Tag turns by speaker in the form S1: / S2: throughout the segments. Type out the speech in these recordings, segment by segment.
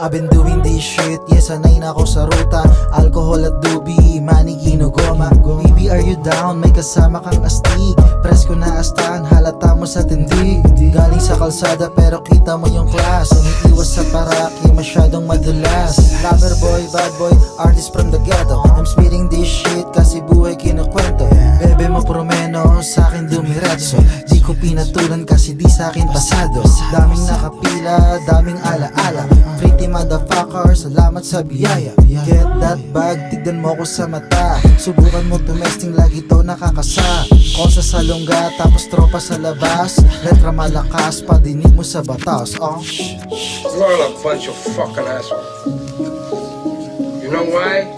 S1: I've been doing this shit, yes, sanay na ako sa ruta. Alcohol at doobie, money ginugoma. Baby, are you down? May kasama kang astig. Press ko na astaan, halata mo sa tindig. Galing sa kalsada pero kita mo yung class. Umiiwas sa paraki, masyadong madulas. Lover boy, bad boy, artist from the ghetto. I'm spitting this shit kasi buhay kinukwento. Bebe mo promeno, sa'kin dumiretso. Di ko pinatulan kasi di sa'kin pasado. Daming nakapila, daming alaala. Pretty motherfucker, salamat sa biyaya. Get that bag, tignan mo ko sa mata. Subukan mo tumesting, lagi to nakakasa. Kosa sa lungga, tapos tropa sa labas. Letra malakas, padinig mo sa batas.
S2: You're all a bunch of fucking assholes. You know why?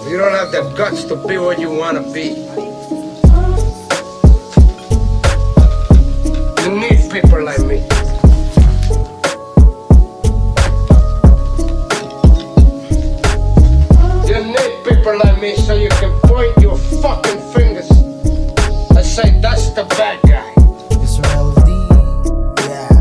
S2: You don't have the guts to be what you wanna be. You need people like me. You need people like me so you can point your fucking fingers and say that's the bad guy.
S1: Israel D, yeah.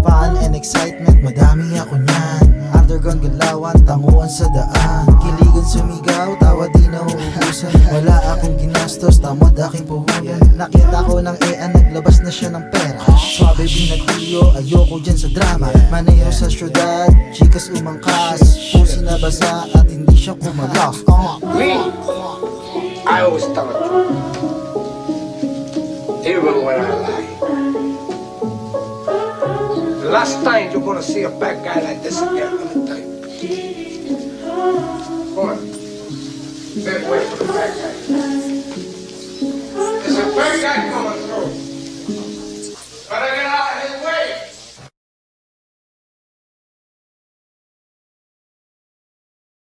S1: Fun and excitement, madami ako niyan. Underground galawan, tanguan sa daan. Kiligan sumigaw, tawa di na uubusan. Wala akong ginastos, tamad aking puhunan. Nakita ko ng EA, naglabas na siya ng pera. Swabe binatiyo, ayoko dyan sa drama. Maneho sa syudad, chikas umangkas. Pusi na basa at hindi siya kumalas.
S2: Me, I always tell the truth, even when I lie. The last time you're gonna see a bad guy like this again, I'm gonna tell you.